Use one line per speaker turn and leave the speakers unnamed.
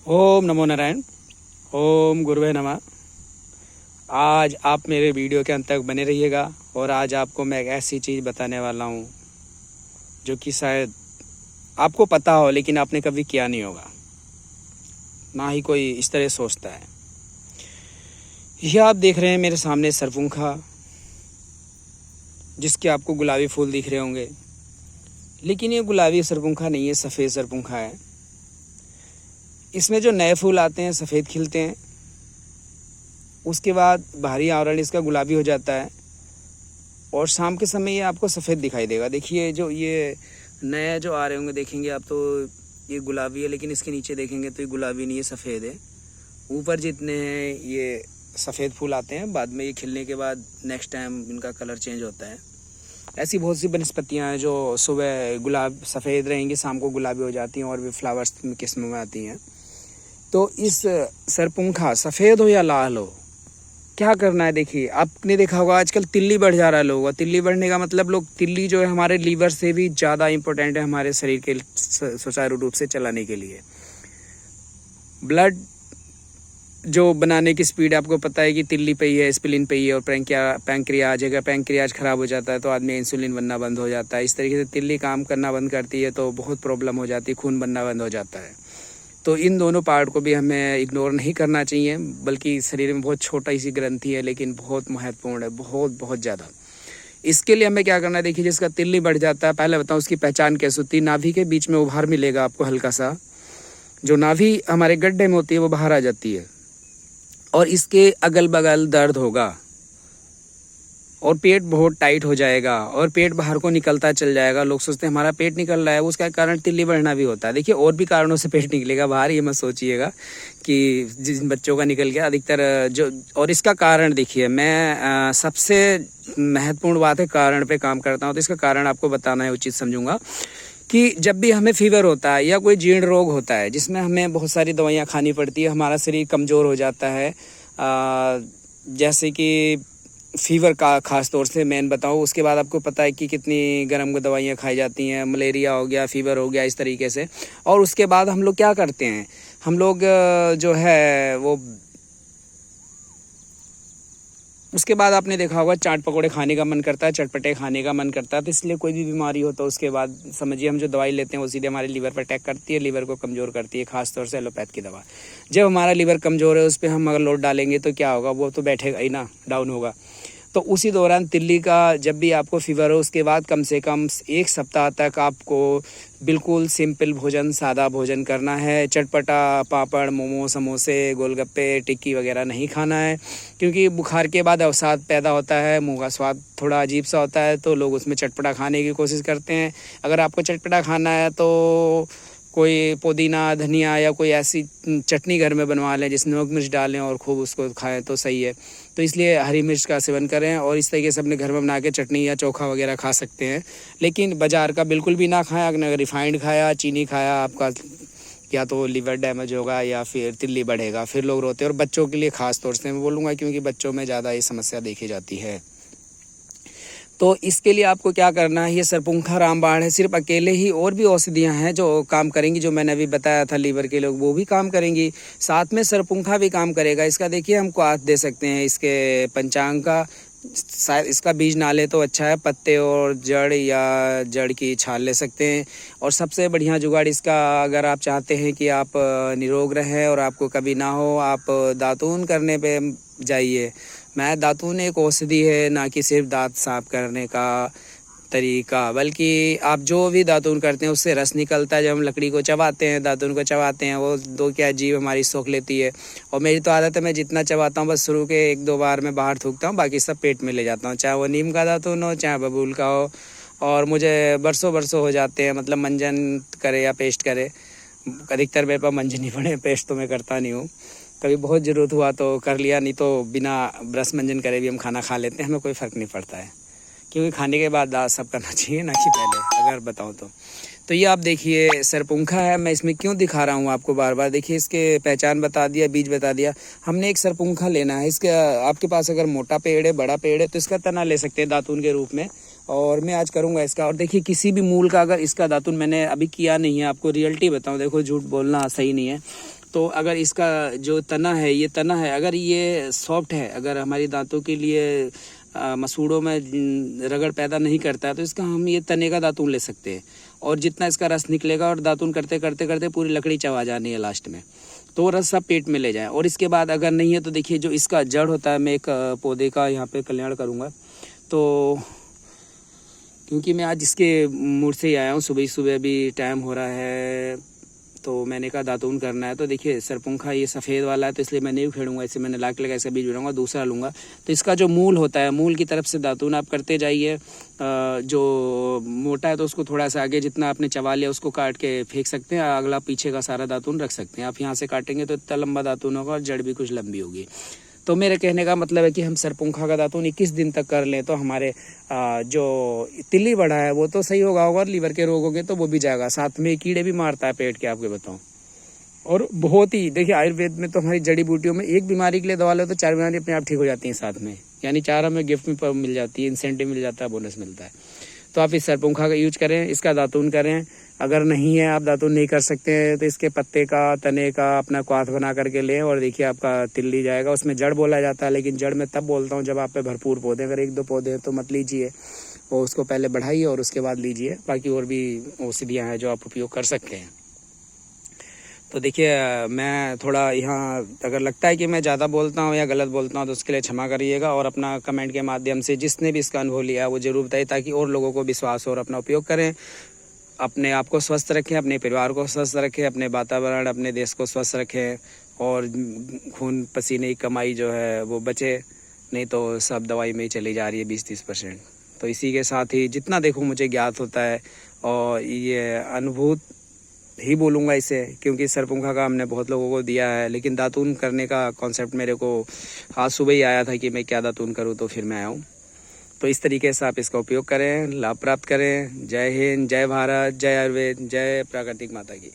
ओम नमो नारायण। ओम गुरुवे नमः। आज आप मेरे वीडियो के अंत तक बने रहिएगा और आज आपको मैं एक ऐसी चीज़ बताने वाला हूँ जो कि शायद आपको पता हो लेकिन आपने कभी किया नहीं होगा, ना ही कोई इस तरह सोचता है। यह आप देख रहे हैं मेरे सामने सरपुंखा, जिसके आपको गुलाबी फूल दिख रहे होंगे, लेकिन ये गुलाबी सरपुंखा नहीं है, सफ़ेद सरपुंखा है। इसमें जो नए फूल आते हैं सफ़ेद खिलते हैं, उसके बाद बाहरी आवरण इसका गुलाबी हो जाता है और शाम के समय ये आपको सफ़ेद दिखाई देगा। देखिए जो ये नए जो आ रहे होंगे देखेंगे आप, तो ये गुलाबी है, लेकिन इसके नीचे देखेंगे तो ये गुलाबी नहीं है, सफ़ेद है। ऊपर जितने हैं ये सफ़ेद फूल आते हैं, बाद में ये खिलने के बाद नेक्स्ट टाइम इनका कलर चेंज होता है। ऐसी बहुत सी वनस्पतियाँ हैं जो सुबह गुलाब सफ़ेद रहेंगी, शाम को गुलाबी हो जाती हैं और भी फ्लावर्स किस्म में आती हैं। तो इस सरपुंखा सफ़ेद हो या लाल हो, क्या करना है? देखिए, आपने देखा होगा आजकल तिल्ली बढ़ जा रहा है लोगों का। तिल्ली बढ़ने का मतलब तिल्ली जो है हमारे लीवर से भी ज़्यादा इम्पोर्टेंट है हमारे शरीर के सुचारू रूप से चलाने के लिए। ब्लड जो बनाने की स्पीड आपको पता है कि तिल्ली पे ही है, स्प्लीन पे ही है, और पैंक्रियाज अगर पैंक्रियाज ख़राब हो जाता है तो आदमी इंसुलिन बनना बंद हो जाता है। इस तरीके से तिल्ली काम करना बंद करती है तो बहुत प्रॉब्लम हो जाती है, खून बनना बंद हो जाता है। तो इन दोनों पार्ट को भी हमें इग्नोर नहीं करना चाहिए, बल्कि शरीर में बहुत छोटा सी ग्रंथि है लेकिन बहुत महत्वपूर्ण है, बहुत ज़्यादा। इसके लिए हमें क्या करना है? देखिए, जिसका तिल्ली बढ़ जाता है, पहले बताऊँ उसकी पहचान कैसे होती है। नाभि के बीच में उभार मिलेगा आपको हल्का सा, जो नाभि हमारे गड्ढे में होती है वो बाहर आ जाती है, और इसके अगल बगल दर्द होगा और पेट बहुत टाइट हो जाएगा और पेट बाहर को निकलता चल जाएगा। लोग सोचते हैं हमारा पेट निकल रहा है, उसका कारण तिल्ली बढ़ना भी होता है। देखिए, और भी कारणों से पेट निकलेगा बाहर, ये मत सोचिएगा कि जिन बच्चों का निकल गया अधिकतर जो। और इसका कारण देखिए, मैं सबसे महत्वपूर्ण बात है कारण पे काम करता हूँ, तो इसका कारण आपको बताना है, उचित समझूंगा कि जब भी हमें फीवर होता है या कोई जीर्ण रोग होता है जिसमें हमें बहुत सारी दवाइयाँ खानी पड़ती है, हमारा शरीर कमज़ोर हो जाता है। जैसे कि फीवर का खास तौर से मैं बताऊँ, उसके बाद आपको पता है कि कितनी गर्म दवाइयाँ खाई जाती हैं, मलेरिया हो गया, फीवर हो गया, इस तरीके से। और उसके बाद हम लोग क्या करते हैं, हम लोग जो है वो उसके बाद आपने देखा होगा चाट पकौड़े खाने का मन करता है, चटपटे खाने का मन करता है। तो इसलिए कोई भी बीमारी हो तो उसके बाद समझिए हम जो दवाई लेते हैं वो सीधे हमारे लीवर पर अटैक करती है, लीवर को कमज़ोर करती है, खासतौर से एलोपैथ की दवा। जब हमारा लीवर कमज़ोर है उस पर हम अगर लोड डालेंगे तो क्या होगा, वो तो बैठेगा ही ना, डाउन होगा। तो उसी दौरान तिल्ली का जब भी आपको फीवर हो उसके बाद कम से कम 1 सप्ताह तक आपको बिल्कुल सिंपल भोजन, सादा भोजन करना है। चटपटा पापड़, मोमो, समोसे, गोलगप्पे, टिक्की वगैरह नहीं खाना है, क्योंकि बुखार के बाद अवसाद पैदा होता है, मुंह का स्वाद थोड़ा अजीब सा होता है, तो लोग उसमें चटपटा खाने की कोशिश करते हैं। अगर आपको चटपटा खाना है तो कोई पुदीना, धनिया या कोई ऐसी चटनी घर में बनवा लें जिसमें नमक मिर्च डालें और खूब उसको खाएं तो सही है। तो इसलिए हरी मिर्च का सेवन करें और इस तरीके से अपने घर में बना के चटनी या चोखा वगैरह खा सकते हैं, लेकिन बाज़ार का बिल्कुल भी ना खाएं। अगर रिफाइंड खाया, चीनी खाया, आपका या तो लिवर डैमेज होगा या फिर तिल्ली बढ़ेगा, फिर लोग रोते हैं। और बच्चों के लिए ख़ास तौर से मैं बोलूँगा, क्योंकि बच्चों में ज़्यादा ये समस्या देखी जाती है। तो इसके लिए आपको क्या करना है, ये सरपुंखा रामबाण है सिर्फ अकेले ही, और भी औषधियाँ हैं जो काम करेंगी, जो मैंने अभी बताया था लीवर के लोग वो भी काम करेंगी, साथ में सरपुंखा भी काम करेगा। इसका देखिए हम क्वाथ दे सकते हैं, इसके पंचांग का, शायद इसका बीज ना ले तो अच्छा है, पत्ते और जड़ या जड़ की छाल ले सकते हैं। और सबसे बढ़िया जुगाड़ इसका, अगर आप चाहते हैं कि आप निरोग रहें और आपको कभी ना हो, आप दातून करने पे जाइए। मैं दातून एक औषधि है, ना कि सिर्फ दांत साफ करने का तरीका, बल्कि आप जो भी दातून करते हैं उससे रस निकलता है। जब हम लकड़ी को चबाते हैं, दातून को चबाते हैं, वो दो क्या जीव हमारी सोख लेती है। और मेरी तो आदत है, मैं जितना चबाता हूँ बस शुरू के 1-2 बार में बाहर थूकता हूँ, बाकी सब पेट में ले जाता हूँ, चाहे वो नीम का दातून हो चाहे बबूल का हो। और मुझे बरसों हो जाते हैं, मतलब मंजन करे या पेस्ट करे, अधिकतर मेरे पास मंजन ही पड़े, पेस्ट तो मैं करता नहीं हूँ। कभी बहुत ज़रूरत हुआ तो कर लिया, नहीं तो बिना ब्रश मंजन करे भी हम खाना खा लेते हैं, हमें कोई फ़र्क नहीं पड़ता है, क्योंकि खाने के बाद दांत सब करना चाहिए, ना कि पहले, अगर बताऊं तो ये आप देखिए सरपुंखा है। मैं इसमें क्यों दिखा रहा हूँ आपको बार बार, देखिए इसके पहचान बता दिया, बीज बता दिया। हमने एक सरपुंखा लेना है, इसके आपके पास अगर मोटा पेड़ है, बड़ा पेड़ है, तो इसका तना ले सकते हैं दातून के रूप में, और मैं आज करूँगा इसका। और देखिए किसी भी मूल का अगर इसका दातुन मैंने अभी किया नहीं है, आपको रियलिटी बताऊँ, देखो झूठ बोलना सही नहीं है, तो अगर इसका जो तना है, ये तना है, अगर ये सॉफ्ट है, अगर हमारी दांतों के लिए मसूड़ों में रगड़ पैदा नहीं करता है, तो इसका हम ये तने का दातून ले सकते हैं। और जितना इसका रस निकलेगा, और दातून करते करते करते पूरी लकड़ी चबा जानी है लास्ट में, तो वो रस सब पेट में ले जाए। और इसके बाद अगर नहीं है तो देखिए जो इसका जड़ होता है, मैं एक पौधे का यहाँ पे कल्याण करूँगा। तो क्योंकि मैं आज इसके मूड से ही आया हूँ, सुबह सुबह अभी टाइम हो रहा है, तो मैंने कहा दातून करना है। तो देखिए सरपुंखा ये सफ़ेद वाला है, तो इसलिए मैं नहीं उखेड़ूंगा इसे, मैंने ला के लगा इसका बीज बनाऊंगा, दूसरा लूँगा। तो इसका जो मूल होता है, मूल की तरफ से दातून आप करते जाइए। जो मोटा है तो उसको थोड़ा सा आगे जितना आपने चबा लिया उसको काट के फेंक सकते हैं, अगला पीछे का सारा दातून रख सकते हैं। आप यहाँ से काटेंगे तो इतना लंबा दातून होगा और जड़ भी कुछ लंबी होगी। तो मेरे कहने का मतलब है कि हम सरपुंखा का दातून 21 दिन तक कर लें तो हमारे जो तिल्ली बढ़ा है वो तो सही होगा, और लीवर के रोग होंगे तो वो भी जाएगा। साथ में कीड़े भी मारता है पेट के, आपके बताऊं। और बहुत ही देखिए आयुर्वेद में तो हमारी जड़ी बूटियों में एक बीमारी के लिए दवा लो तो 4 बीमारी अपने आप ठीक हो जाती हैं साथ में, यानी 4 हमें गिफ्ट में मिल जाती है, इंसेंटिव मिल जाता है, बोनस मिलता है। तो आप इस सरपुंखा का यूज करें, इसका दातून करें। अगर नहीं है, आप दातून नहीं कर सकते हैं, तो इसके पत्ते का, तने का अपना क्वाथ बना करके लें, और देखिए आपका तिल्ली जाएगा। उसमें जड़ बोला जाता है, लेकिन जड़ मैं तब बोलता हूँ जब आप पे भरपूर पौधे, अगर 1-2 पौधे हैं तो मत लीजिए, और उसको पहले बढ़ाइए और उसके बाद लीजिए। बाकी और भी औषधियाँ हैं जो आप उपयोग कर सकते हैं। तो देखिए मैं थोड़ा यहाँ अगर लगता है कि मैं ज़्यादा बोलता हूँ या गलत बोलता हूँ तो उसके लिए क्षमा करिएगा, और अपना कमेंट के माध्यम से जिसने भी इसका अनुभव लिया वो ज़रूर बताइए, ताकि और लोगों को विश्वास हो और अपना उपयोग करें। अपने आप को स्वस्थ रखें, अपने परिवार को स्वस्थ रखें, अपने वातावरण, अपने देश को स्वस्थ रखें, और खून पसीने की कमाई जो है वो बचे, नहीं तो सब दवाई में ही चली जा रही है 20-30%। तो इसी के साथ ही जितना देखो मुझे ज्ञात होता है, और ये अनुभूत ही बोलूँगा इसे, क्योंकि सरपुंखा का हमने बहुत लोगों को दिया है, लेकिन दातून करने का कॉन्सेप्ट मेरे को आज सुबह ही आया था कि मैं क्या दातून करूँ, तो फिर मैं आया हूँ। तो इस तरीके से आप इसका उपयोग करें, लाभ प्राप्त करें। जय हिंद, जय भारत, जय आयुर्वेद, जय प्राकृतिक माता की।